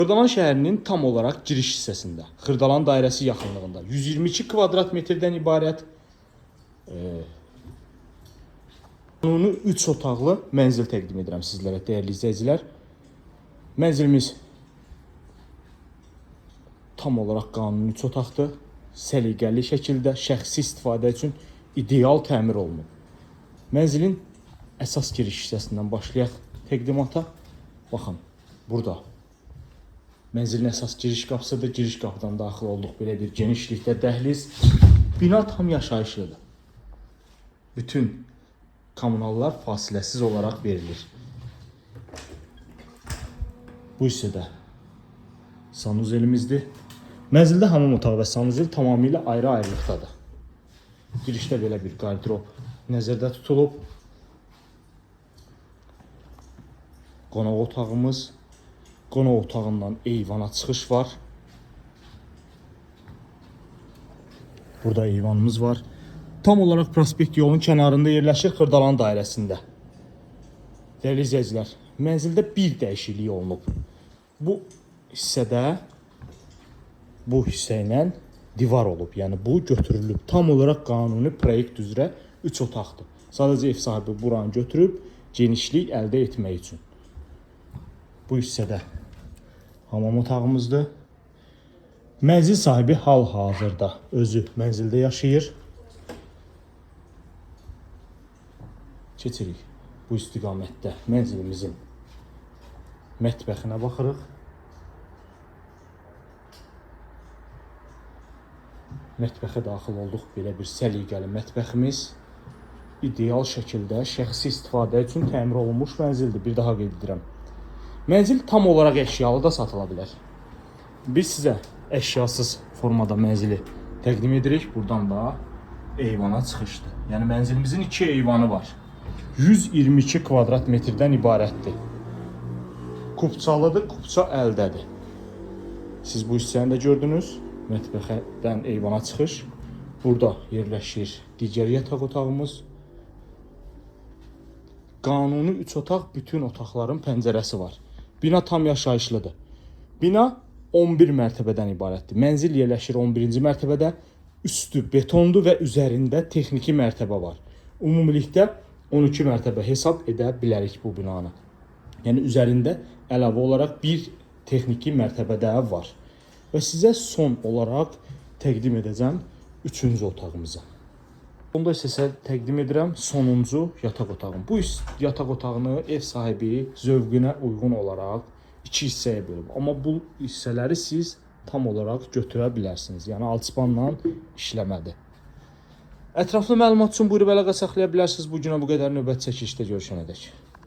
Xırdalan şəhərinin tam olaraq giriş hissəsində, Xırdalan dairəsi yaxınlığında 122 kvadrat metrdən ibarət qanuni 3 otaqlı mənzil təqdim edirəm sizlərə, dəyərli izləyicilər. Mənzilimiz tam olaraq qanuni 3 otaqdır. Səliqəli şəkildə şəxsi istifadə üçün ideal təmir olunub. Mənzilin əsas giriş hissəsindən başlayaq təqdimata. Baxın, burada mənzilin əsas giriş qapısıdır. Giriş qapıdan daxil olduq belə bir genişlikdə dəhliz. Bina tam yaşayışlıdır. Bütün kommunallar fasiləsiz olaraq verilir. Bu hissədə sanuzelimizdir. Mənzildə hamam otağı və sanuzel tamamilə ayrı-ayrılıqdadır. Girişdə belə bir qardırop nəzərdə tutulub. Qonaq otağımız. Qonaq otağından eyvana çıxış var. Burada eyvanımız var. Tam olaraq prospekt yolun kənarında yerləşir, Xırdalan dairəsində. Dəyərli izləyicilər, mənzildə bir dəyişiklik olunub. Bu hissə ilə divar olub. Yəni bu götürülüb. Tam olaraq qanuni proyekt üzrə 3 otaqdır. Sadəcə ev sahibi buranı götürüb genişlik əldə etmək üçün. Bu hissədə hamam otağımızdır. Mənzil sahibi hal-hazırda özü mənzildə yaşayır. Keçirik bu istiqamətdə mənzilimizin mətbəxinə baxırıq. Mətbəxə daxil olduq. Belə bir səliqəli mətbəximiz ideal şəkildə şəxsi istifadə üçün təmir olunmuş mənzildir. Bir daha qeyd edirəm. Mənzil tam olaraq əşyalı da satıla bilər. Biz sizə əşyasız formada mənzili təqdim edirik. Buradan da eyvana çıxışdır. Yəni mənzilimizin 2 eyvanı var. 122 kvadrat metrdən ibarətdir. Kupçalıdır, kupça əldədir. Siz bu hissəni də gördünüz. Mətbəxdən eyvana çıxış. Burada yerləşir digər yataq otağımız. Qanuni 3 otaq, bütün otaqların pəncərəsi var. Bina tam yaşayışlıdır. Bina 11 mərtəbədən ibarətdir. Mənzil yerləşir 11-ci mərtəbədə. Üstü betondur və üzərində texniki mərtəbə var. Ümumilikdə 12 mərtəbə hesab edə bilərik bu binanı. Yəni üzərində əlavə olaraq bir texniki mərtəbə də var. Və sizə son olaraq təqdim edəcəm 3-cü otağımızı. Bunda isə təqdim edirəm sonuncu yataq otağım. Bu yataq otağını ev sahibi zövqünə uyğun olaraq 2 hissəyə bölüb. Amma bu hissələri siz tam olaraq götürə bilərsiniz. Yəni alçıpanla işləmədir. Ətraflı məlumat üçün buyurub əlaqə saxlaya bilərsiniz. Bu günə bu qədər, növbəti çəkilişdə görüşənədək.